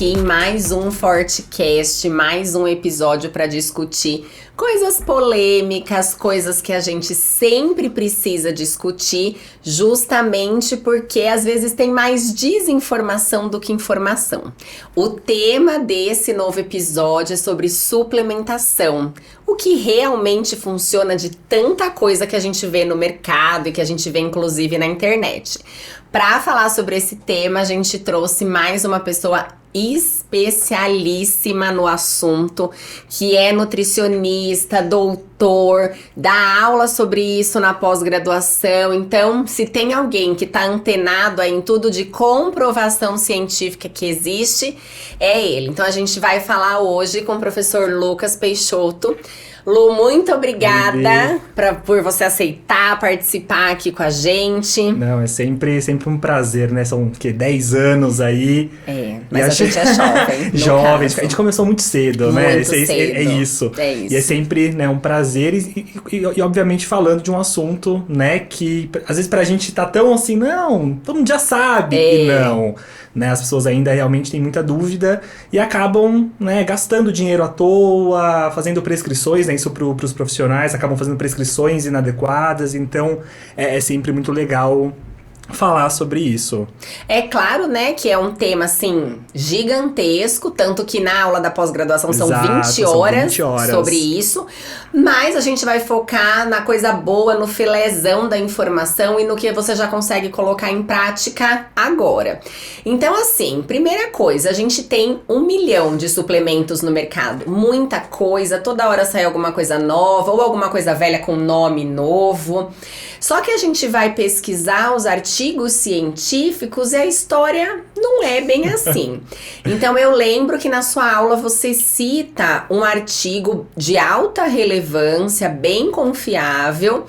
aqui em mais um Fortecast, mais um episódio para discutir coisas polêmicas, coisas que a gente sempre precisa discutir, justamente porque às vezes tem mais desinformação do que informação. O tema desse novo episódio é sobre suplementação. O que realmente funciona de tanta coisa que a gente vê no mercado e que a gente vê inclusive na internet. Para falar sobre esse tema, a gente trouxe mais uma pessoa especialíssima no assunto, que é nutricionista, doutor, dá aula sobre isso na pós-graduação. Então, se tem alguém que tá antenado aí em tudo de comprovação científica que existe, é ele. Então, a gente vai falar hoje com o professor Lucas Peixoto. Lu, muito obrigada por você aceitar participar aqui com a gente. Não, é sempre um prazer, né? São, 10 anos aí. Mas a gente é jovem. Jovem, a gente começou muito cedo, né? Muito cedo. É isso. E é sempre, né, um prazer e obviamente falando de um assunto, né, que às vezes pra gente tá tão assim, não, todo mundo já sabe, e não. Né, as pessoas ainda realmente têm muita dúvida e acabam, né, gastando dinheiro à toa, fazendo prescrições, né, isso pros profissionais, acabam fazendo prescrições inadequadas, então é sempre muito legal falar sobre isso. É claro, né, que é um tema, assim, gigantesco, tanto que na aula da pós-graduação são 20 horas sobre isso, mas a gente vai focar na coisa boa, no filézão da informação e no que você já consegue colocar em prática agora. Então, assim, primeira coisa, a gente tem 1 milhão de suplementos no mercado, muita coisa, toda hora sai alguma coisa nova ou alguma coisa velha com nome novo. Só que a gente vai pesquisar os artigos científicos e a história não é bem assim. Então eu lembro que na sua aula você cita um artigo de alta relevância, bem confiável,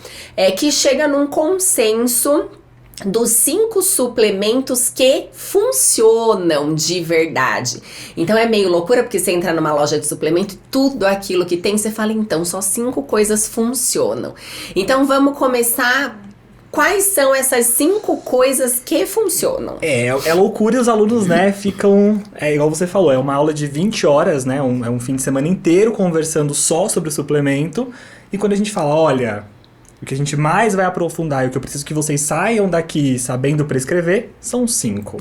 que chega num consenso dos 5 suplementos que funcionam de verdade. Então é meio loucura, porque você entra numa loja de suplemento e tudo aquilo que tem, você fala, então, só 5 coisas funcionam. Então vamos começar. Quais são essas 5 coisas que funcionam? É loucura e os alunos, né, ficam... igual você falou, é uma aula de 20 horas, né, é um fim de semana inteiro conversando só sobre o suplemento. E quando a gente fala, olha... O que a gente mais vai aprofundar e o que eu preciso que vocês saiam daqui sabendo prescrever são 5.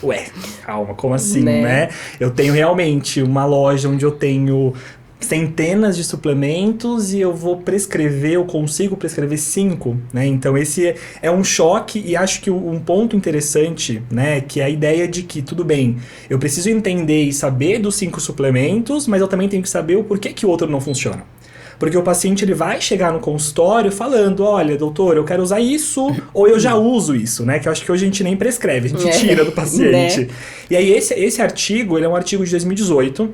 Ué, calma, como assim, né? Eu tenho realmente uma loja onde eu tenho centenas de suplementos e eu vou prescrever, eu consigo prescrever 5, né? Então esse é um choque e acho que um ponto interessante, né, que é a ideia de que, tudo bem, eu preciso entender e saber dos 5 suplementos, mas eu também tenho que saber o porquê que o outro não funciona. Porque o paciente ele vai chegar no consultório falando, olha, doutor, eu quero usar isso, ou eu já uso isso, né? Que eu acho que hoje a gente nem prescreve, a gente tira do paciente. Né? E aí esse artigo, ele é um artigo de 2018,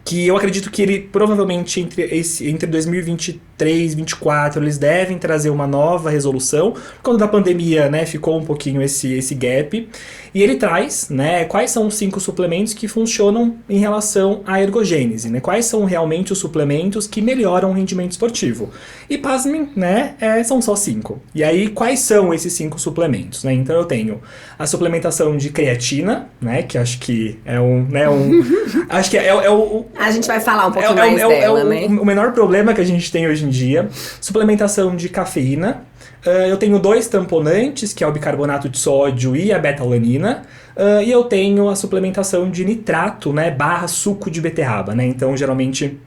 que eu acredito que ele provavelmente entre 2023 e 2024 eles devem trazer uma nova resolução. Quando da pandemia, né, ficou um pouquinho esse gap. E ele traz, né, quais são os 5 suplementos que funcionam em relação à ergogênese, né? Quais são realmente os suplementos que melhoram o rendimento esportivo. E pasmem, né, são só 5. E aí, quais são esses 5 suplementos, né? Então eu tenho a suplementação de creatina, né, que acho que é acho que é o... A gente vai falar um pouquinho mais dela, né? O menor problema que a gente tem hoje em dia. Suplementação de cafeína. Eu tenho 2 tamponantes, que é o bicarbonato de sódio e a betalanina. E eu tenho a suplementação de nitrato, né, / suco de beterraba, né? Então, geralmente,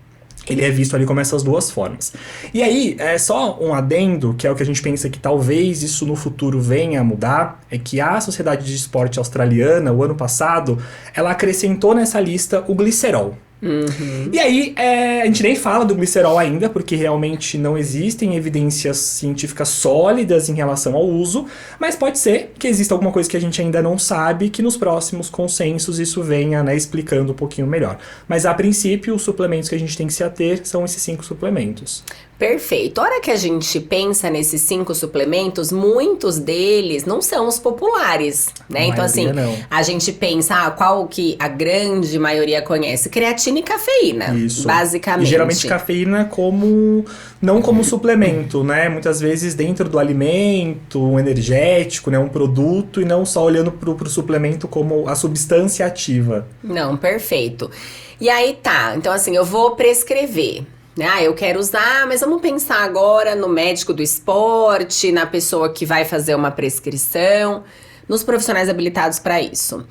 ele é visto ali como essas 2 formas. E aí, só um adendo, que é o que a gente pensa que talvez isso no futuro venha a mudar, é que a Sociedade de Esporte Australiana, o ano passado, ela acrescentou nessa lista o glicerol. Uhum. E aí, a gente nem fala do glicerol ainda, porque realmente não existem evidências científicas sólidas em relação ao uso, mas pode ser que exista alguma coisa que a gente ainda não sabe, que nos próximos consensos isso venha, né, explicando um pouquinho melhor. Mas a princípio, os suplementos que a gente tem que se ater são esses 5 suplementos. Perfeito. A hora que a gente pensa nesses 5 suplementos, muitos deles não são os populares, né? Então, assim, não. A gente pensa, qual que a grande maioria conhece? Creatina e cafeína, Isso. Basicamente. E geralmente cafeína não como suplemento, né? Muitas vezes dentro do alimento, um energético, né? Um produto, e não só olhando pro suplemento como a substância ativa. Não, perfeito. E aí tá, então assim, eu vou prescrever. Eu quero usar, mas vamos pensar agora no médico do esporte, na pessoa que vai fazer uma prescrição, nos profissionais habilitados para isso.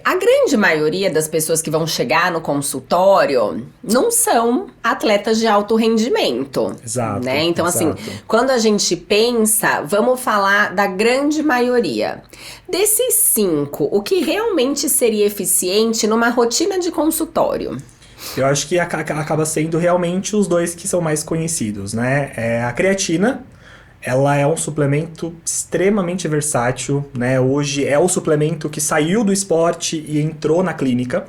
A grande maioria das pessoas que vão chegar no consultório não são atletas de alto rendimento. Exato. Né? Então, exato. assim, quando a gente pensa, vamos falar da grande maioria. Desses 5, o que realmente seria eficiente numa rotina de consultório? Eu acho que acaba sendo realmente os 2 que são mais conhecidos, né? A creatina, ela é um suplemento extremamente versátil, né? Hoje é o suplemento que saiu do esporte e entrou na clínica.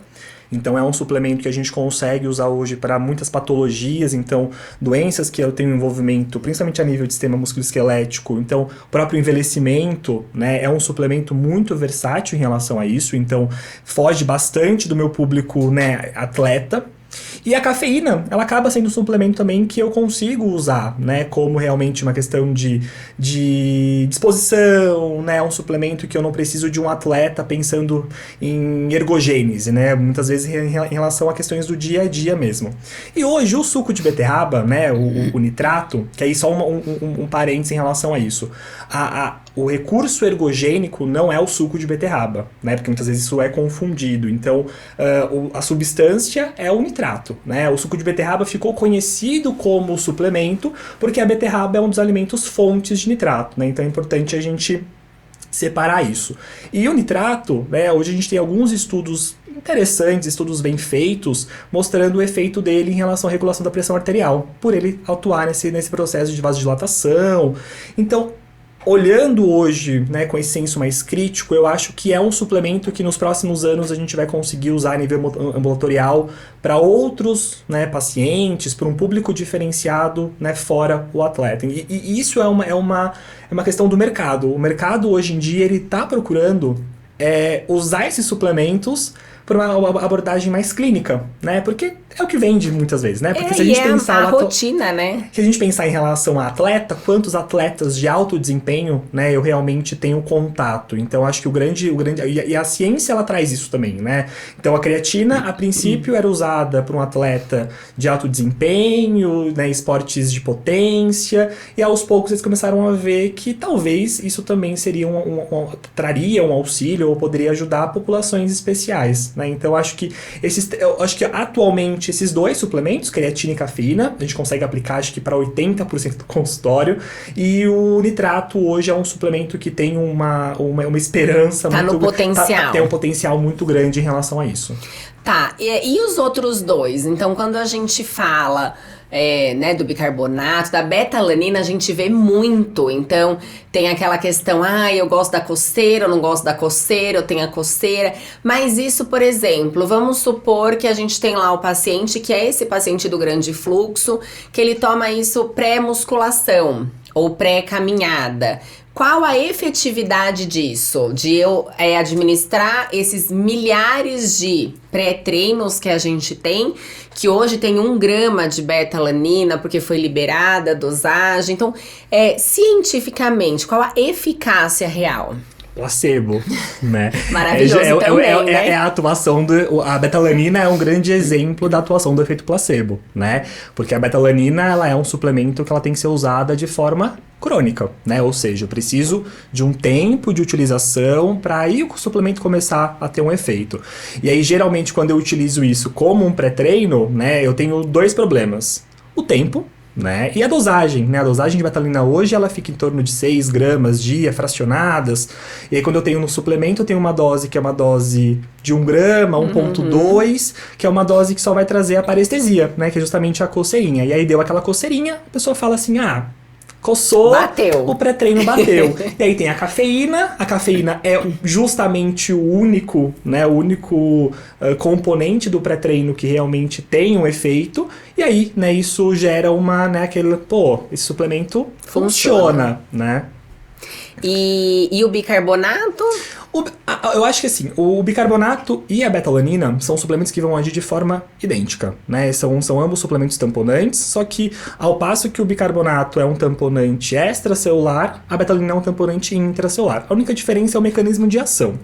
Então é um suplemento que a gente consegue usar hoje para muitas patologias, então doenças que eu tenho envolvimento, principalmente a nível de sistema musculoesquelético. Então o próprio envelhecimento, né, é um suplemento muito versátil em relação a isso, então foge bastante do meu público, né, atleta. E a cafeína, ela acaba sendo um suplemento também que eu consigo usar, né, como realmente uma questão de disposição, né, um suplemento que eu não preciso de um atleta pensando em ergogênese, né, muitas vezes em relação a questões do dia a dia mesmo. E hoje o suco de beterraba, né, o nitrato, que aí só um parênteses em relação a isso, o recurso ergogênico não é o suco de beterraba, né, porque muitas vezes isso é confundido. Então, a substância é o nitrato, né? O suco de beterraba ficou conhecido como suplemento porque a beterraba é um dos alimentos fontes de nitrato, né? Então é importante a gente separar isso. E o nitrato, né, hoje a gente tem alguns estudos interessantes, estudos bem feitos, mostrando o efeito dele em relação à regulação da pressão arterial, por ele atuar nesse processo de vasodilatação. Então, olhando hoje, né, com esse senso mais crítico, eu acho que é um suplemento que nos próximos anos a gente vai conseguir usar a nível ambulatorial para outros, né, pacientes, para um público diferenciado, né, fora o atleta. E isso é uma questão do mercado. O mercado hoje em dia ele está procurando usar esses suplementos para uma abordagem mais clínica, né? Porque é o que vende muitas vezes, né? Porque se a gente pensar a rotina, né? Se a gente pensar em relação a atleta, quantos atletas de alto desempenho, né, eu realmente tenho contato. Então acho que o grande e a ciência ela traz isso também, né? Então a creatina a princípio era usada por um atleta de alto desempenho, né, esportes de potência, e aos poucos eles começaram a ver que talvez isso também seria traria um auxílio ou poderia ajudar populações especiais, né? Então acho que atualmente esses 2 suplementos, creatina e cafeína, a gente consegue aplicar acho que para 80% do consultório, e o nitrato hoje é um suplemento que tem uma esperança muito... no potencial. Tem um potencial muito grande em relação a isso. Tá, e os outros 2? Então quando a gente fala... né, do bicarbonato, da beta-alanina a gente vê muito, então tem aquela questão, eu gosto da coceira, eu não gosto da coceira, eu tenho a coceira, mas isso, por exemplo, vamos supor que a gente tem lá o paciente, que é esse paciente do grande fluxo, que ele toma isso pré-musculação ou pré-caminhada. Qual a efetividade disso? De eu administrar esses milhares de pré-treinos que a gente tem, que hoje tem 1 grama de beta-alanina, porque foi liberada a dosagem. Então, cientificamente, qual a eficácia real? Placebo, né? Maravilhoso também, né? É a atuação a beta-alanina é um grande exemplo da atuação do efeito placebo, né? Porque a beta-alanina, ela é um suplemento que ela tem que ser usada de forma crônica, né? Ou seja, eu preciso de um tempo de utilização para aí o suplemento começar a ter um efeito. E aí, geralmente, quando eu utilizo isso como um pré-treino, né? Eu tenho 2 problemas. O tempo, né? E a dosagem, né? A dosagem de beta-alanina hoje ela fica em torno de 6 gramas dia, fracionadas. E aí quando eu tenho no suplemento, eu tenho uma dose que é uma dose de 1 grama, 1,2, que é uma dose que só vai trazer a parestesia, né? Que é justamente a coceirinha. E aí deu aquela coceirinha, a pessoa fala assim, Coçou, bateu. O pré-treino bateu. E aí tem a cafeína é justamente o único, né, componente do pré-treino que realmente tem um efeito, e aí, né, isso gera esse suplemento funciona, né? E o bicarbonato? Eu acho que assim, o bicarbonato e a betalanina são suplementos que vão agir de forma idêntica, né? São ambos suplementos tamponantes, só que ao passo que o bicarbonato é um tamponante extracelular, a betalanina é um tamponante intracelular. A única diferença é o mecanismo de ação.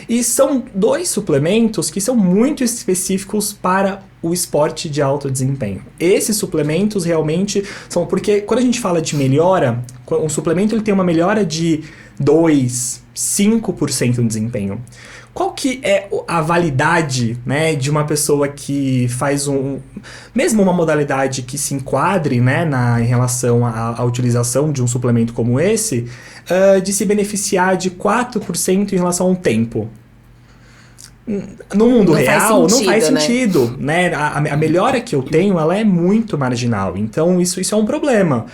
E são dois suplementos que são muito específicos para o esporte de alto desempenho. Esses suplementos realmente são... Porque quando a gente fala de melhora, um suplemento ele tem uma melhora de 5% no desempenho. Qual que é a validade, né, de uma pessoa que faz mesmo uma modalidade que se enquadre, né, em relação à utilização de um suplemento como esse, de se beneficiar de 4% em relação ao tempo? No mundo real, não faz sentido, né? A melhora que eu tenho, ela é muito marginal. Então, isso é um problema.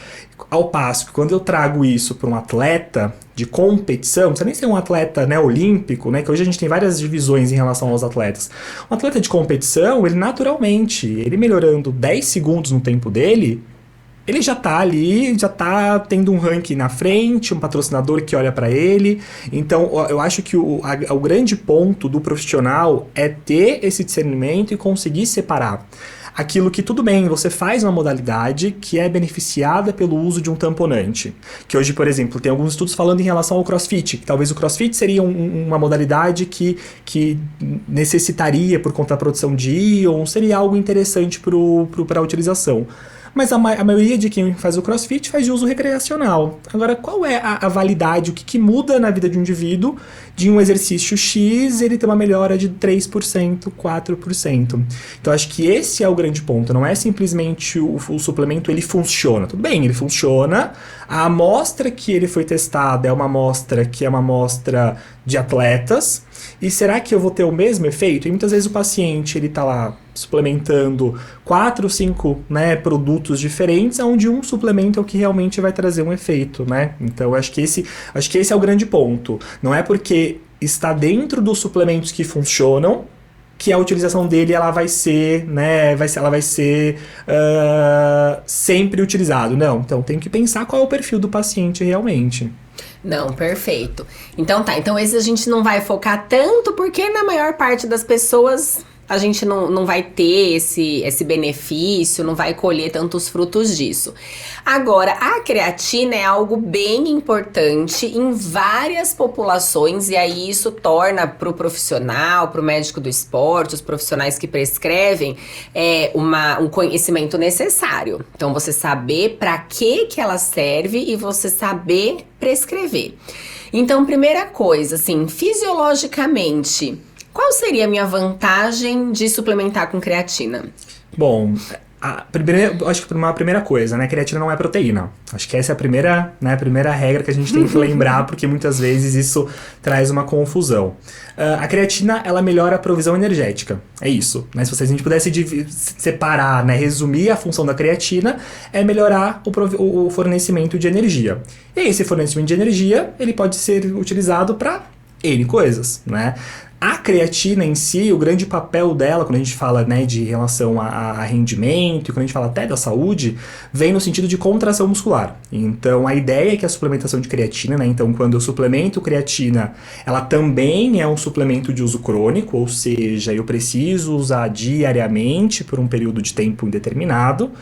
Ao passo que quando eu trago isso para um atleta de competição, não precisa nem ser um atleta, né, olímpico, né? Que hoje a gente tem várias divisões em relação aos atletas. Um atleta de competição, ele naturalmente, ele melhorando 10 segundos no tempo dele, ele já tá ali, já tá tendo um ranking na frente, um patrocinador que olha para ele. Então, eu acho que o grande ponto do profissional é ter esse discernimento e conseguir separar aquilo que, tudo bem, você faz uma modalidade que é beneficiada pelo uso de um tamponante. Que hoje, por exemplo, tem alguns estudos falando em relação ao CrossFit, que talvez o CrossFit seria uma modalidade que necessitaria, por conta da produção de íon, seria algo interessante para a utilização. Mas a maioria de quem faz o CrossFit faz de uso recreacional. Agora, qual é a validade, o que muda na vida de um indivíduo de um exercício X, ele tem uma melhora de 3%, 4%. Então, acho que esse é o grande ponto. Não é simplesmente o suplemento, ele funciona. Tudo bem, ele funciona. A amostra que ele foi testada é uma amostra que é uma amostra de atletas. E será que eu vou ter o mesmo efeito? E muitas vezes o paciente, ele tá lá suplementando 4, 5, né, produtos diferentes, onde um suplemento é o que realmente vai trazer um efeito, né? Então, acho que esse é o grande ponto. Não é porque está dentro dos suplementos que funcionam que a utilização dele ela vai ser, né, ela vai ser sempre utilizado. Não, então tem que pensar qual é o perfil do paciente realmente. Não, perfeito. Então tá, então esse a gente não vai focar tanto, porque na maior parte das pessoas a gente não vai ter esse benefício, não vai colher tantos frutos disso. Agora, a creatina é algo bem importante em várias populações, e aí isso torna para o profissional, para o médico do esporte, os profissionais que prescrevem, um conhecimento necessário. Então, você saber para que ela serve e você saber prescrever. Então, primeira coisa, assim, fisiologicamente, qual seria a minha vantagem de suplementar com creatina? Bom, acho que uma primeira coisa, né? Creatina não é proteína. Acho que essa é a primeira regra que a gente tem que lembrar, porque muitas vezes isso traz uma confusão. A creatina, ela melhora a provisão energética. É isso. Né? Se a gente pudesse separar, né, resumir a função da creatina, é melhorar o fornecimento de energia. E esse fornecimento de energia, ele pode ser utilizado para N coisas, né? A creatina em si, o grande papel dela, quando a gente fala, né, de relação a rendimento, e quando a gente fala até da saúde, vem no sentido de contração muscular. Então, a ideia é que a suplementação de creatina, né, então quando eu suplemento creatina, ela também é um suplemento de uso crônico, ou seja, eu preciso usar diariamente por um período de tempo indeterminado,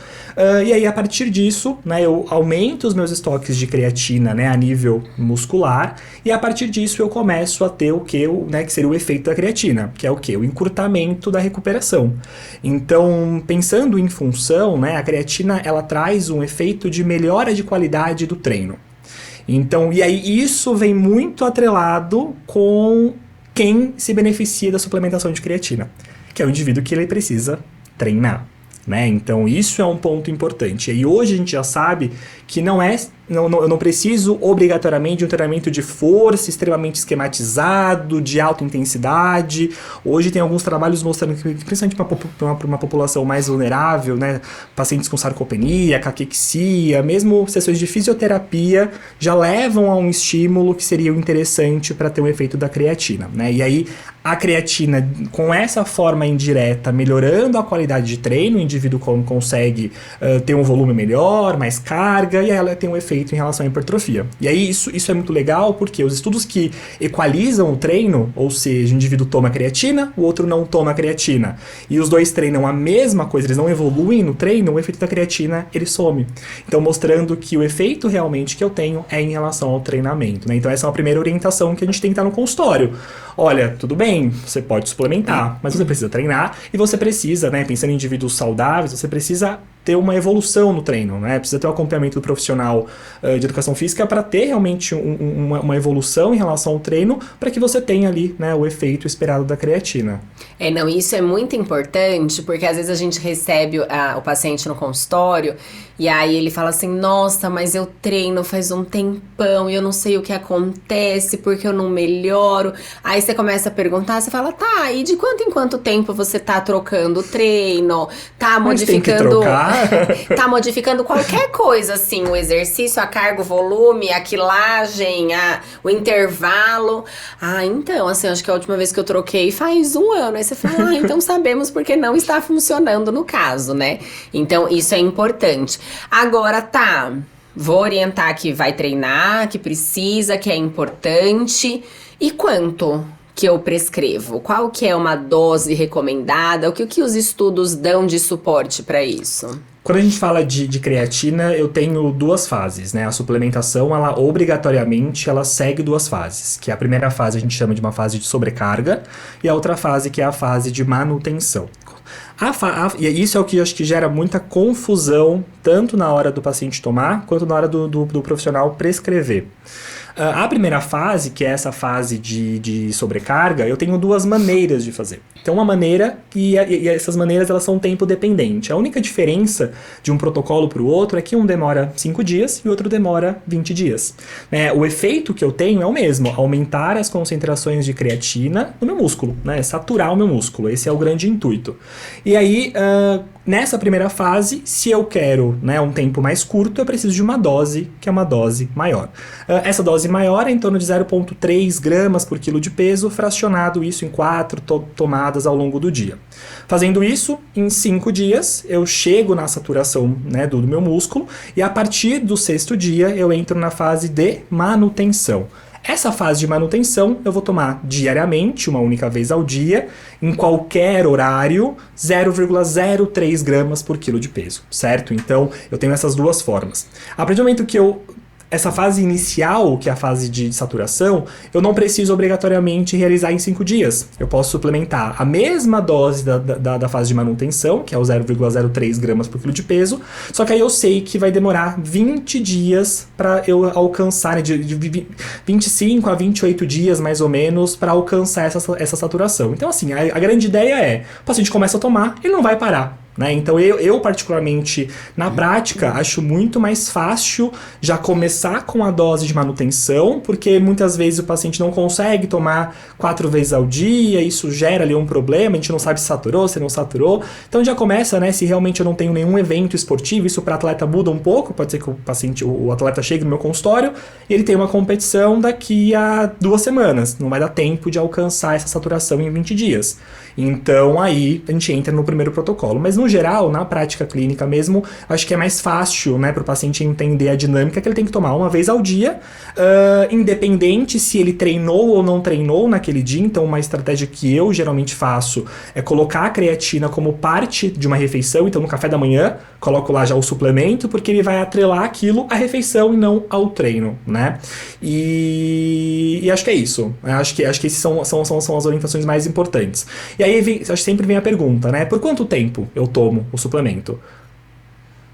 e aí a partir disso, né, eu aumento os meus estoques de creatina, né, a nível muscular, e a partir disso eu começo a ter o que, né, que seria o efeito da creatina, que é o quê? O encurtamento da recuperação. Então, pensando em função, né, a creatina ela traz um efeito de melhora de qualidade do treino. Então, e aí isso vem muito atrelado com quem se beneficia da suplementação de creatina, que é o indivíduo que ele precisa treinar. Né? Então isso é um ponto importante. E hoje a gente já sabe que não é eu não preciso obrigatoriamente de um treinamento de força extremamente esquematizado, de alta intensidade. Hoje tem alguns trabalhos mostrando que, principalmente para uma população mais vulnerável, né, pacientes com sarcopenia, caquexia, mesmo sessões de fisioterapia já levam a um estímulo que seria interessante para ter um efeito da creatina, né? E aí a creatina, com essa forma indireta, melhorando a qualidade de treino, o indivíduo consegue ter um volume melhor, mais carga, e aí ela tem um efeito em relação à hipertrofia. E aí isso é muito legal, porque os estudos que equalizam o treino, ou seja, o indivíduo toma creatina, o outro não toma creatina, e os dois treinam a mesma coisa, eles não evoluem no treino, o efeito da creatina, ele some. Então, mostrando que o efeito realmente que eu tenho é em relação ao treinamento, né? Então, essa é uma primeira orientação que a gente tem que estar no consultório. Olha, tudo bem, você pode suplementar, mas você precisa treinar e você precisa, né, pensando em indivíduos saudáveis, você precisa ter uma evolução no treino, né? Precisa ter o acompanhamento do profissional de educação física para ter realmente uma evolução em relação ao treino, para que você tenha ali, né, o efeito esperado da creatina. Não, isso é muito importante, porque às vezes a gente recebe o paciente no consultório e aí ele fala assim, nossa, mas eu treino faz um tempão e eu não sei o que acontece, porque eu não melhoro. Aí você começa a perguntar, você fala, tá, e de quanto em quanto tempo você tá trocando o treino? Tá modificando... tá modificando qualquer coisa, assim, o exercício, a carga, o volume, a quilagem, o intervalo. Então, assim, acho que a última vez que eu troquei faz 1 ano. Aí você fala, então sabemos porque não está funcionando no caso, né? Então, isso é importante. Agora, tá, vou orientar que vai treinar, que precisa, que é importante. E quanto que eu prescrevo? Qual que é uma dose recomendada? O que os estudos dão de suporte para isso? Quando a gente fala de creatina, eu tenho 2 fases, né? A suplementação, ela obrigatoriamente, ela segue 2 fases. Que a primeira fase a gente chama de uma fase de sobrecarga e a outra fase que é a fase de manutenção. E isso é o que eu acho que gera muita confusão, tanto na hora do paciente tomar, quanto na hora do profissional prescrever. A primeira fase, que é essa fase de sobrecarga, eu tenho 2 maneiras de fazer. Então, uma maneira, e essas maneiras elas são tempo dependente. A única diferença de um protocolo para o outro é que um demora 5 dias e o outro demora 20 dias. O efeito que eu tenho é o mesmo, aumentar as concentrações de creatina no meu músculo, né? Saturar o meu músculo, esse é o grande intuito. E aí, nessa primeira fase, se eu quero, né, um tempo mais curto, eu preciso de uma dose, que é uma dose maior. Essa dose maior é em torno de 0,3 gramas por quilo de peso, fracionado isso em 4 tomadas ao longo do dia. Fazendo isso, em 5 dias, eu chego na saturação, né, do meu músculo, e a partir do 6º dia, eu entro na fase de manutenção. Essa fase de manutenção eu vou tomar diariamente, uma única vez ao dia, em qualquer horário, 0,03 gramas por quilo de peso, certo? Então, eu tenho essas 2 formas. A partir do momento que essa fase inicial, que é a fase de saturação, eu não preciso obrigatoriamente realizar em 5 dias. Eu posso suplementar a mesma dose da fase de manutenção, que é o 0,03 gramas por quilo de peso, só que aí eu sei que vai demorar 20 dias para eu alcançar, né, de 25 a 28 dias mais ou menos, para alcançar essa saturação. Então, assim, a grande ideia é, o paciente começa a tomar, ele não vai parar. Né? Então eu particularmente na prática acho muito mais fácil já começar com a dose de manutenção, porque muitas vezes o paciente não consegue tomar 4 vezes ao dia, isso gera ali um problema, a gente não sabe se saturou, se não saturou, então já começa, né, se realmente eu não tenho nenhum evento esportivo, isso para atleta muda um pouco, pode ser que o atleta chegue no meu consultório e ele tem uma competição daqui a 2 semanas, não vai dar tempo de alcançar essa saturação em 20 dias, então aí a gente entra no primeiro protocolo, mas no geral, na prática clínica mesmo, acho que é mais fácil, né, para o paciente entender a dinâmica que ele tem que tomar uma vez ao dia, independente se ele treinou ou não treinou naquele dia. Então, uma estratégia que eu geralmente faço é colocar a creatina como parte de uma refeição. Então, no café da manhã, coloco lá já o suplemento, porque ele vai atrelar aquilo à refeição e não ao treino, né? E acho que é isso. Acho que essas são as orientações mais importantes. E aí, acho que sempre vem a pergunta, né? Por quanto tempo eu tomo o suplemento?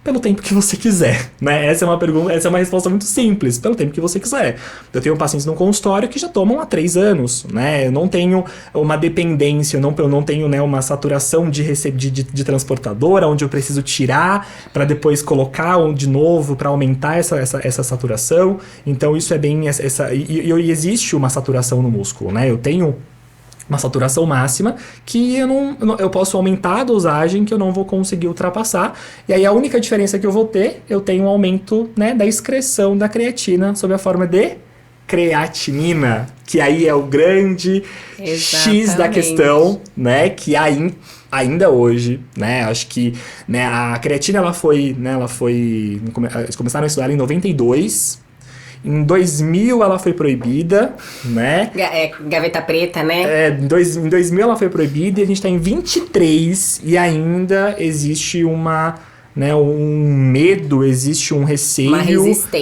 Pelo tempo que você quiser, né? Essa é uma resposta muito simples, pelo tempo que você quiser. Eu tenho pacientes no consultório que já tomam há 3 anos, né? Eu não tenho uma dependência, eu não tenho, né, uma saturação de transportadora, onde eu preciso tirar para depois colocar de novo para aumentar essa saturação. Então isso é bem... E existe uma saturação no músculo, né? Eu tenho uma saturação máxima que eu posso aumentar a dosagem que eu não vou conseguir ultrapassar. E aí a única diferença que eu tenho um aumento, né, da excreção da creatina sob a forma de creatinina, que aí é o grande X da questão, né, que ainda hoje, né, acho que, né, a creatina eles começaram a estudar ela em 92. Em 2000 ela foi proibida, né? Gaveta preta, né? Em 2000 ela foi proibida e a gente está em 23 e ainda existe um medo, existe um receio,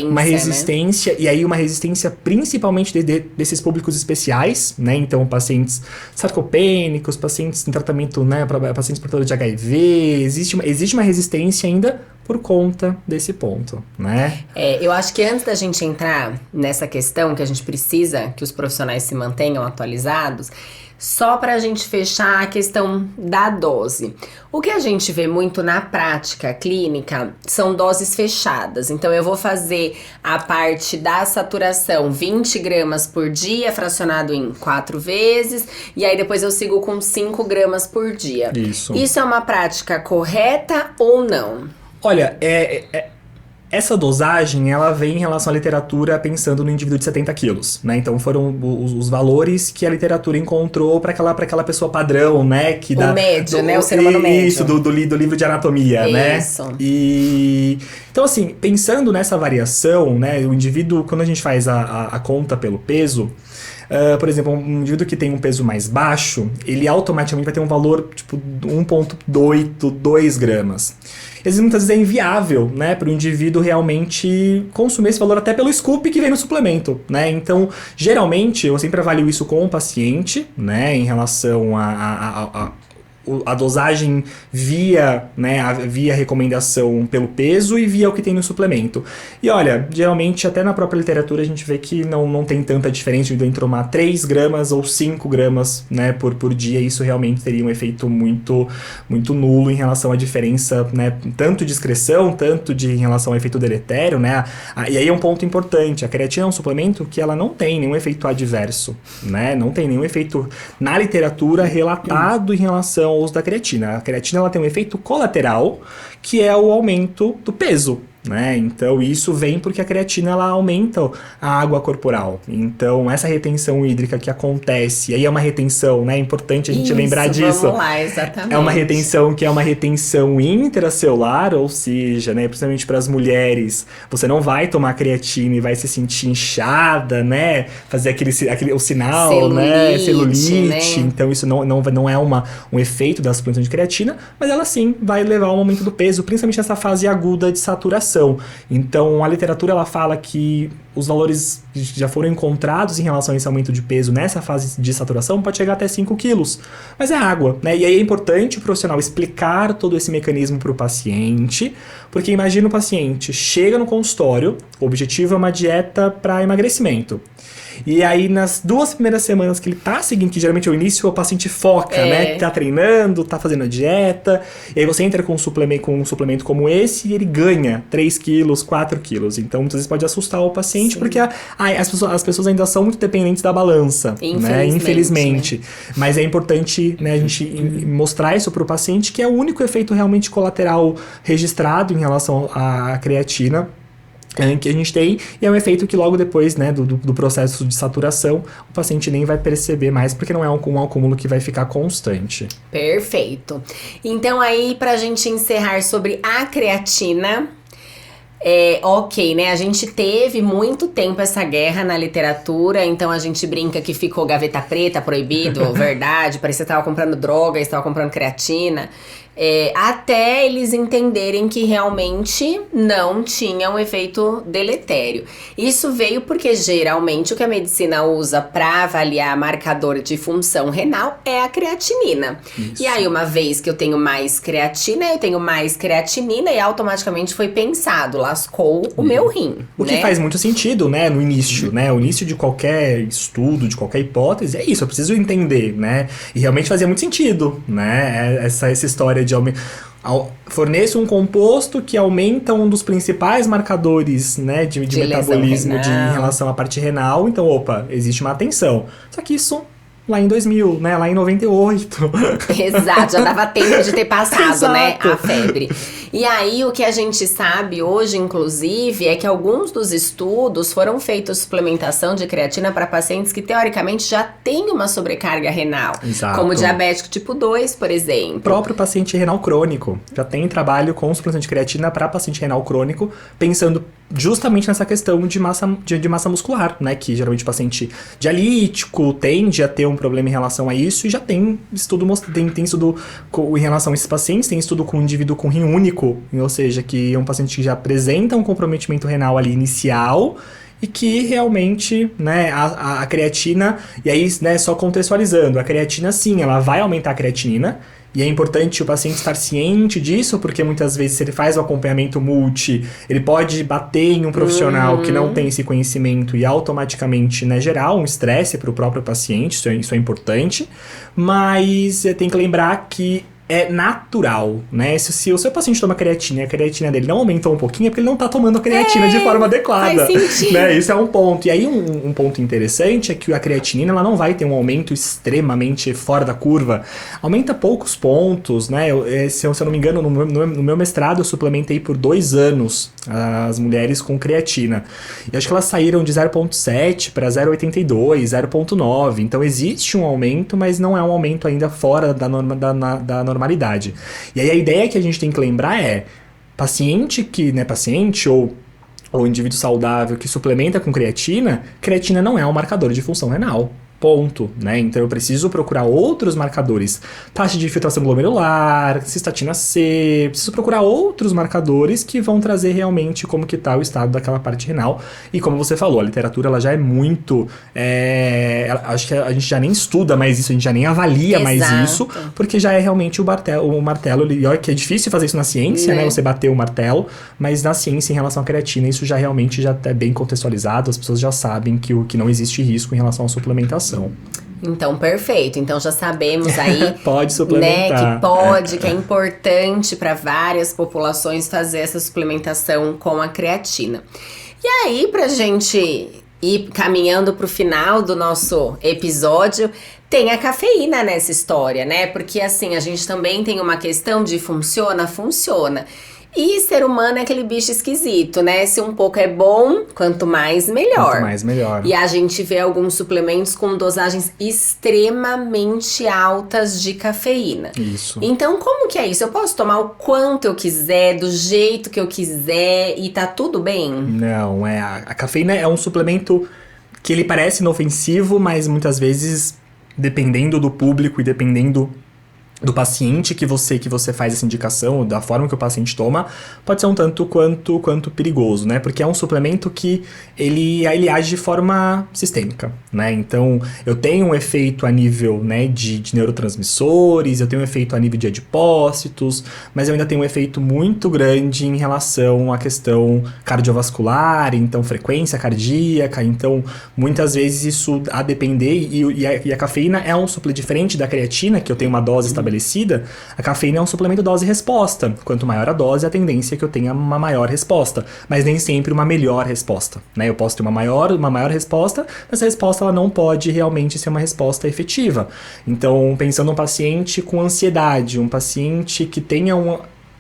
uma resistência, né? E aí uma resistência principalmente desses públicos especiais, né? Então, pacientes sarcopênicos, pacientes em tratamento, né? Pacientes portadores de HIV, existe uma resistência ainda por conta desse ponto, né? Eu acho que antes da gente entrar nessa questão, que a gente precisa que os profissionais se mantenham atualizados, só para a gente fechar a questão da dose. O que a gente vê muito na prática clínica são doses fechadas. Então, eu vou fazer a parte da saturação 20 gramas por dia, fracionado em 4 vezes, e aí depois eu sigo com 5 gramas por dia. Isso é uma prática correta ou não? Olha, essa dosagem, ela vem em relação à literatura pensando no indivíduo de 70 quilos, né? Então foram os valores que a literatura encontrou para aquela pessoa padrão, né? Médio, né? O ser humano médio. Isso, do livro de anatomia, né? Então, assim, pensando nessa variação, né? O indivíduo, quando a gente faz a conta pelo peso... por exemplo, um indivíduo que tem um peso mais baixo, ele automaticamente vai ter um valor tipo 1,82 gramas. Muitas vezes é inviável, né, para o indivíduo realmente consumir esse valor até pelo scoop que vem no suplemento, né? Então, geralmente, eu sempre avalio isso com o paciente, né, em relação a dosagem via recomendação pelo peso e via o que tem no suplemento. E olha, geralmente até na própria literatura a gente vê que não tem tanta diferença de tomar 3 gramas ou 5 gramas, né, por dia. Isso realmente teria um efeito muito, muito nulo em relação à diferença, né, tanto de excreção, tanto em relação ao efeito deletério, né? E aí é um ponto importante, a creatina é um suplemento que ela não tem nenhum efeito adverso, né? Não tem nenhum efeito na literatura relatado em relação ao uso da creatina. A creatina ela tem um efeito colateral, que é o aumento do peso, né? Então isso vem porque a creatina ela aumenta a água corporal. Então essa retenção hídrica que acontece, aí é uma retenção, né? É importante a gente lembrar disso. Vamos lá, exatamente. É uma retenção que é uma retenção intracelular, ou seja, né, principalmente para as mulheres, você não vai tomar creatina e vai se sentir inchada, né? Fazer o sinal, celulite, né? Então isso não é um efeito da suplementação de creatina, mas ela sim vai levar ao aumento do peso, principalmente nessa fase aguda de saturação. Então, a literatura ela fala que os valores que já foram encontrados em relação a esse aumento de peso nessa fase de saturação pode chegar até 5 quilos. Mas é água, né? E aí é importante o profissional explicar todo esse mecanismo para o paciente, porque imagina o paciente chega no consultório, o objetivo é uma dieta para emagrecimento. E aí, nas 2 primeiras semanas que ele tá seguindo, que geralmente é o início, o paciente foca, né? Tá treinando, tá fazendo a dieta. E aí você entra com um suplemento como esse e ele ganha 3 quilos, 4 quilos. Então, muitas vezes pode assustar o paciente, sim, porque as pessoas ainda são muito dependentes da balança, né? Infelizmente. Mas é importante, né, a gente mostrar isso pro paciente, que é o único efeito realmente colateral registrado em relação à creatina que a gente tem, e é um efeito que logo depois, né, do processo de saturação, o paciente nem vai perceber mais, porque não é um acúmulo que vai ficar constante. Perfeito. Então aí, pra gente encerrar sobre a creatina, ok, né? A gente teve muito tempo essa guerra na literatura, então a gente brinca que ficou gaveta preta, proibido, verdade, parecia que você tava comprando droga e estava comprando creatina. até eles entenderem que realmente não tinha um efeito deletério. Isso veio porque geralmente o que a medicina usa para avaliar marcador de função renal é a creatinina. Isso. E aí, uma vez que eu tenho mais creatina, eu tenho mais creatinina e automaticamente foi pensado, lascou o meu rim. O que faz muito sentido, né, no início, né? O início de qualquer estudo, de qualquer hipótese, é isso, eu preciso entender, né? E realmente fazia muito sentido, né? Essa história de forneço um composto que aumenta um dos principais marcadores, né, de metabolismo em relação à parte renal. Então, existe uma atenção. Só que isso lá em 2000, né? Lá em 98. Exato, já dava tempo de ter passado, né? A febre. E aí, o que a gente sabe hoje, inclusive, é que alguns dos estudos foram feitos suplementação de creatina para pacientes que, teoricamente, já têm uma sobrecarga renal. Exato. Como diabético tipo 2, por exemplo. O próprio paciente renal crônico. Já tem trabalho com suplementação de creatina para paciente renal crônico, pensando justamente nessa questão de massa muscular, né? Que geralmente o paciente dialítico tende a ter um problema em relação a isso, e já tem estudo em relação a esses pacientes, tem estudo com um indivíduo com rim único, ou seja, que é um paciente que já apresenta um comprometimento renal ali inicial, e que realmente, né, a creatina, e aí, né, só contextualizando, a creatina sim, ela vai aumentar a creatinina, e é importante o paciente estar ciente disso, porque muitas vezes se ele faz o acompanhamento multi, ele pode bater em um profissional que não tem esse conhecimento e automaticamente, né, gerar um estresse para o próprio paciente, isso é importante, mas tem que lembrar que é natural, né? Se o seu paciente toma creatina e a creatina dele não aumentou um pouquinho, é porque ele não tá tomando a creatina de forma adequada. Faz sentido. Né? Isso é um ponto. E aí, um ponto interessante é que a creatinina ela não vai ter um aumento extremamente fora da curva. Aumenta poucos pontos, né? Se eu não me engano, no meu mestrado, eu suplementei por 2 anos as mulheres com creatina. E acho que elas saíram de 0,7 para 0,82, 0,9. Então, existe um aumento, mas não é um aumento ainda fora da normalidade. E aí a ideia que a gente tem que lembrar é paciente ou indivíduo saudável que suplementa com creatina não é um marcador de função renal. Ponto, né? Então eu preciso procurar outros marcadores. Taxa de filtração glomerular, cistatina C, preciso procurar outros marcadores que vão trazer realmente como que tá o estado daquela parte renal. E como você falou, a literatura ela já é muito... acho que a gente já nem estuda mais isso, a gente já nem avalia mais isso, porque já é realmente o martelo. E olha que é difícil fazer isso na ciência, né? Você bater o martelo, mas na ciência, em relação à creatina, isso já realmente já é bem contextualizado, as pessoas já sabem que não existe risco em relação à suplementação. Então, perfeito. Então, já sabemos aí, pode suplementar, né, que é importante para várias populações fazer essa suplementação com a creatina. E aí, pra gente ir caminhando pro final do nosso episódio, tem a cafeína nessa história, né? Porque, assim, a gente também tem uma questão de funciona. E ser humano é aquele bicho esquisito, né? Se um pouco é bom, quanto mais melhor. Quanto mais melhor. E a gente vê alguns suplementos com dosagens extremamente altas de cafeína. Isso. Então, como que é isso? Eu posso tomar o quanto eu quiser, do jeito que eu quiser e tá tudo bem? Não, a cafeína é um suplemento que ele parece inofensivo, mas muitas vezes, dependendo do público e dependendo do paciente que você faz essa indicação, da forma que o paciente toma, pode ser um tanto quanto perigoso, né? Porque é um suplemento que ele age de forma sistêmica, né? Então, eu tenho um efeito a nível, né, de neurotransmissores, eu tenho um efeito a nível de adipócitos, mas eu ainda tenho um efeito muito grande em relação à questão cardiovascular, então frequência cardíaca, então muitas vezes isso a depender, e a cafeína é um suplemento diferente da creatina, que eu tenho uma dose estabelecida. A cafeína é um suplemento dose-resposta. Quanto maior a dose, a tendência é que eu tenha uma maior resposta, mas nem sempre uma melhor resposta, né? Eu posso ter uma maior resposta, mas a resposta ela não pode realmente ser uma resposta efetiva. Então, pensando num paciente com ansiedade, um paciente que tenha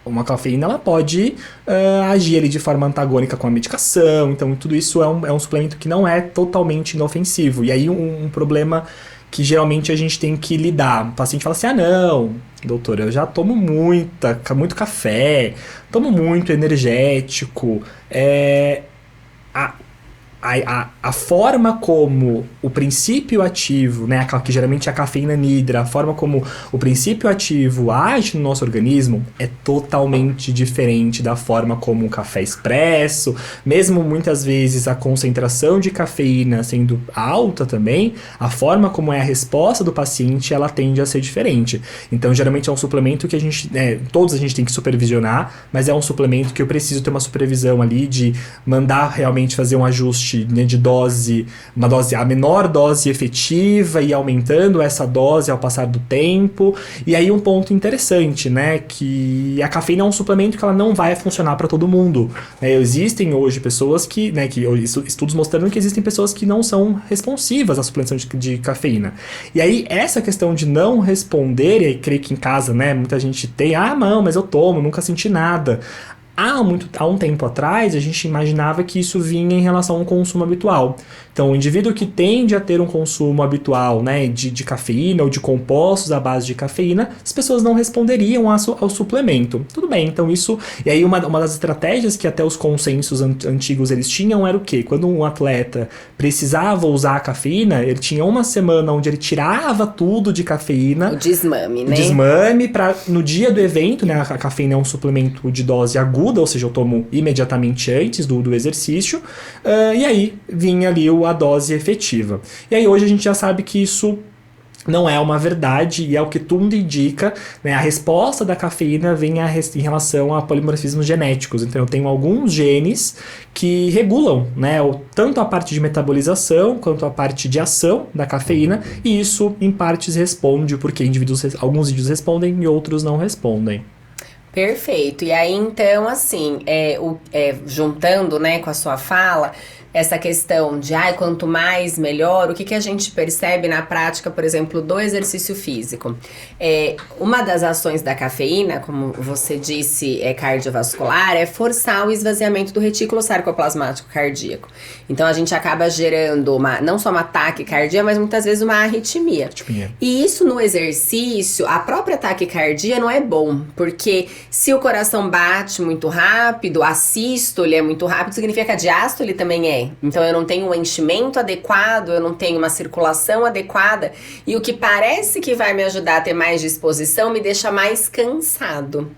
uma cafeína, ela pode agir ali de forma antagônica com a medicação. Então, tudo isso é um suplemento que não é totalmente inofensivo. E aí, um problema que geralmente a gente tem que lidar. O paciente fala assim, não, doutor, eu já tomo muito café, tomo muito energético. a forma como o princípio ativo, né, que geralmente é a cafeína anidra, a forma como o princípio ativo age no nosso organismo é totalmente diferente da forma como o café expresso, mesmo muitas vezes a concentração de cafeína sendo alta também, a forma como é a resposta do paciente, ela tende a ser diferente. Então, geralmente é um suplemento que todos a gente tem que supervisionar, mas é um suplemento que eu preciso ter uma supervisão ali de mandar realmente fazer um ajuste, né, de dose, a menor dose efetiva e aumentando essa dose ao passar do tempo. E aí um ponto interessante, né, que a cafeína é um suplemento que ela não vai funcionar para todo mundo. Existem hoje pessoas que estudos mostrando que existem pessoas que não são responsivas à suplementação de cafeína. E aí essa questão de não responder, e aí creio que em casa, né, muita gente tem, não, mas eu tomo, nunca senti nada. Há um tempo atrás, a gente imaginava que isso vinha em relação a um consumo habitual. Então, o indivíduo que tende a ter um consumo habitual, né, de cafeína ou de compostos à base de cafeína, as pessoas não responderiam ao suplemento. Tudo bem, então isso... E aí, uma das estratégias que até os consensos antigos eles tinham era o quê? Quando um atleta precisava usar a cafeína, ele tinha uma semana onde ele tirava tudo de cafeína. O desmame, né? O desmame, para no dia do evento, né, a cafeína é um suplemento de dose aguda, ou seja, eu tomo imediatamente antes do exercício, e aí vinha ali a dose efetiva. E aí hoje a gente já sabe que isso não é uma verdade, e é o que tudo indica, né? A resposta da cafeína vem em relação a polimorfismos genéticos. Então eu tenho alguns genes que regulam, né, tanto a parte de metabolização quanto a parte de ação da cafeína, e isso em partes responde porque alguns indivíduos respondem e outros não respondem. Perfeito. E aí, então, assim, juntando, né, com a sua fala, essa questão de, quanto mais, melhor, o que a gente percebe na prática, por exemplo, do exercício físico? Uma das ações da cafeína, como você disse, cardiovascular, é forçar o esvaziamento do retículo sarcoplasmático cardíaco. Então, a gente acaba gerando não só uma taquicardia, mas muitas vezes uma arritmia. E isso no exercício, a própria taquicardia não é bom, porque se o coração bate muito rápido, a sístole é muito rápido, significa que a diástole também é. Então eu não tenho um enchimento adequado, eu não tenho uma circulação adequada, e o que parece que vai me ajudar a ter mais disposição me deixa mais cansado.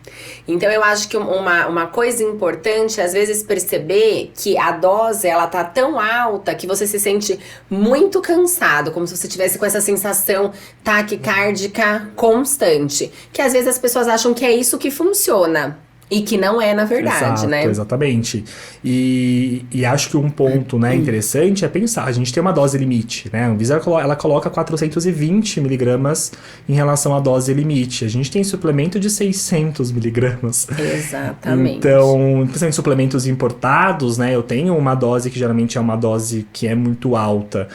Então eu acho que uma coisa importante, às vezes, perceber que a dose, ela tá tão alta que você se sente muito cansado, como se você tivesse com essa sensação taquicárdica constante, que às vezes as pessoas acham que é isso que funciona. E que não é, na verdade, né? Exatamente. E acho que um ponto, né, interessante é pensar, a gente tem uma dose limite, né? A Anvisa, ela coloca 420 miligramas em relação à dose limite. A gente tem suplemento de 600 miligramas. Exatamente. Então, principalmente suplementos importados, né? Eu tenho uma dose que geralmente é uma dose que é muito alta.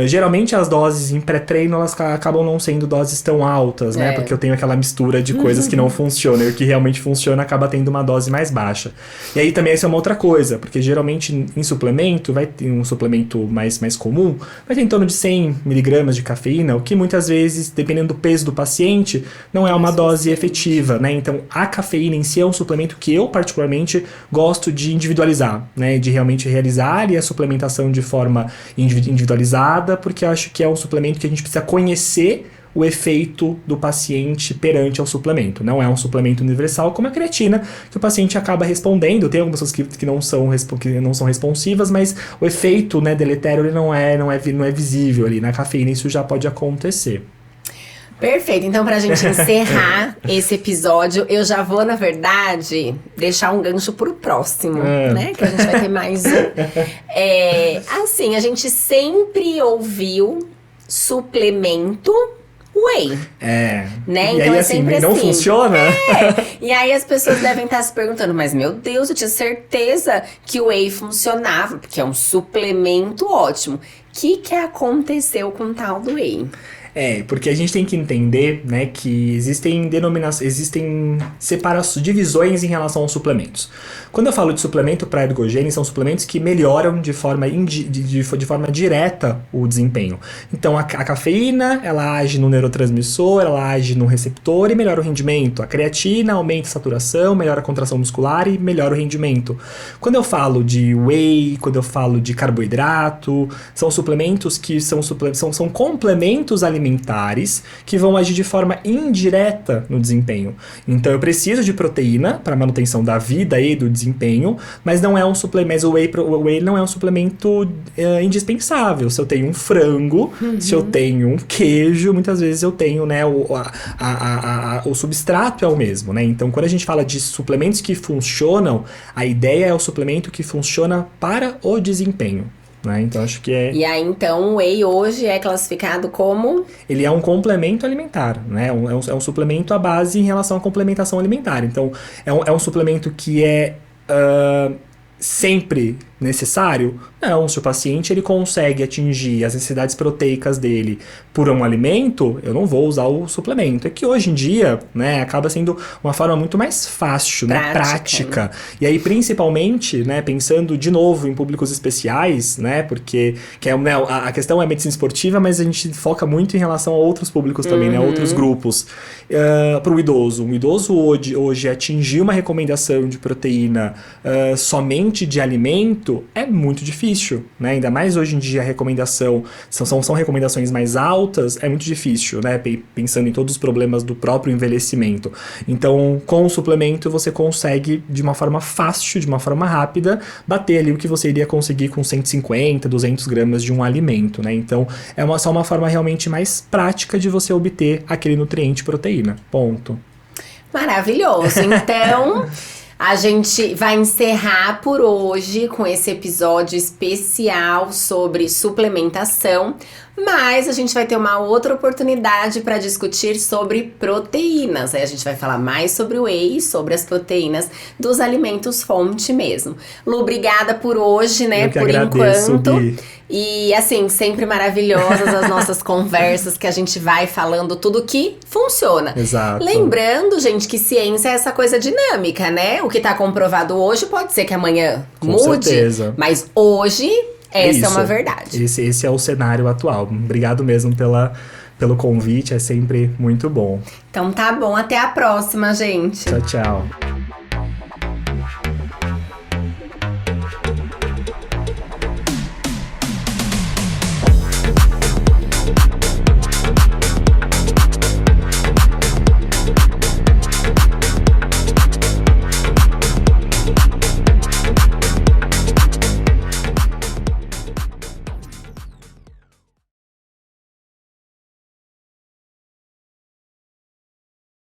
Geralmente as doses em pré-treino, elas acabam não sendo doses tão altas, né? Porque eu tenho aquela mistura de coisas que não funcionam. E o que realmente funciona acaba tendo uma dose mais baixa. E aí também essa é uma outra coisa, porque geralmente em suplemento, vai ter um suplemento mais comum, vai ter em torno de 100 miligramas de cafeína, o que muitas vezes, dependendo do peso do paciente, não é uma dose efetiva, né? Então a cafeína em si é um suplemento que eu particularmente gosto de individualizar, né? De realmente realizar a suplementação de forma individualizada, porque eu acho que é um suplemento que a gente precisa conhecer o efeito do paciente perante ao suplemento. Não é um suplemento universal como a creatina, que o paciente acaba respondendo. Tem algumas pessoas que não são responsivas, mas o efeito, né, deletério ele não é visível ali. Na cafeína isso já pode acontecer. Perfeito, então pra gente encerrar esse episódio, eu já vou, na verdade, deixar um gancho pro próximo, né? Que a gente vai ter mais um. Assim, a gente sempre ouviu suplemento whey. Né? E então aí, é sempre não assim. Funciona? E aí as pessoas devem estar se perguntando, mas meu Deus, eu tinha certeza que o whey funcionava, porque é um suplemento ótimo. O que aconteceu com o tal do whey? Porque a gente tem que entender, né, que existem divisões em relação aos suplementos. Quando eu falo de suplemento para ergogênio, são suplementos que melhoram de forma direta o desempenho. Então, a cafeína, ela age no neurotransmissor, ela age no receptor e melhora o rendimento. A creatina aumenta a saturação, melhora a contração muscular e melhora o rendimento. Quando eu falo de whey, quando eu falo de carboidrato, são suplementos que são complementos alimentares que vão agir de forma indireta no desempenho. Então, eu preciso de proteína para manutenção da vida e do desempenho, mas não é um suplemento. Mas o whey não é um suplemento indispensável. Se eu tenho um frango, se eu tenho um queijo, muitas vezes eu tenho, né, o substrato é o mesmo, né? Então, quando a gente fala de suplementos que funcionam, a ideia é o suplemento que funciona para o desempenho. Né? Então, acho que E aí, então, o whey hoje é classificado como? Ele é um complemento alimentar, né? É um suplemento à base em relação à complementação alimentar. Então, é um suplemento que é sempre necessário? Não, se o paciente ele consegue atingir as necessidades proteicas dele por um alimento, eu não vou usar o suplemento. É que hoje em dia, né, acaba sendo uma forma muito mais fácil, prática. E aí, principalmente, né, pensando de novo em públicos especiais, né, porque a questão é medicina esportiva, mas a gente foca muito em relação a outros públicos também, né, outros grupos. Para o idoso. Um idoso hoje atingir uma recomendação de proteína somente de alimento é muito difícil, né? Ainda mais hoje em dia a recomendação são recomendações mais altas, é muito difícil, né? Pensando em todos os problemas do próprio envelhecimento. Então, com o suplemento você consegue de uma forma fácil, de uma forma rápida, bater ali o que você iria conseguir com 150, 200 gramas de um alimento, né? Então, é só uma forma realmente mais prática de você obter aquele nutriente proteína. Ponto. Maravilhoso. Então, a gente vai encerrar por hoje com esse episódio especial sobre suplementação, mas a gente vai ter uma outra oportunidade para discutir sobre proteínas. Aí a gente vai falar mais sobre o whey, sobre as proteínas dos alimentos fonte mesmo. Lu, obrigada por hoje, né? Eu que por agradeço, enquanto. Bi. E assim, sempre maravilhosas as nossas conversas, que a gente vai falando tudo que funciona. Exato. Lembrando, gente, que ciência é essa coisa dinâmica, né? O que tá comprovado hoje pode ser que amanhã mude. Certeza. Mas hoje, essa é uma verdade. Esse é o cenário atual. Obrigado mesmo pelo convite, é sempre muito bom. Então tá bom, até a próxima, gente. Tchau, tchau.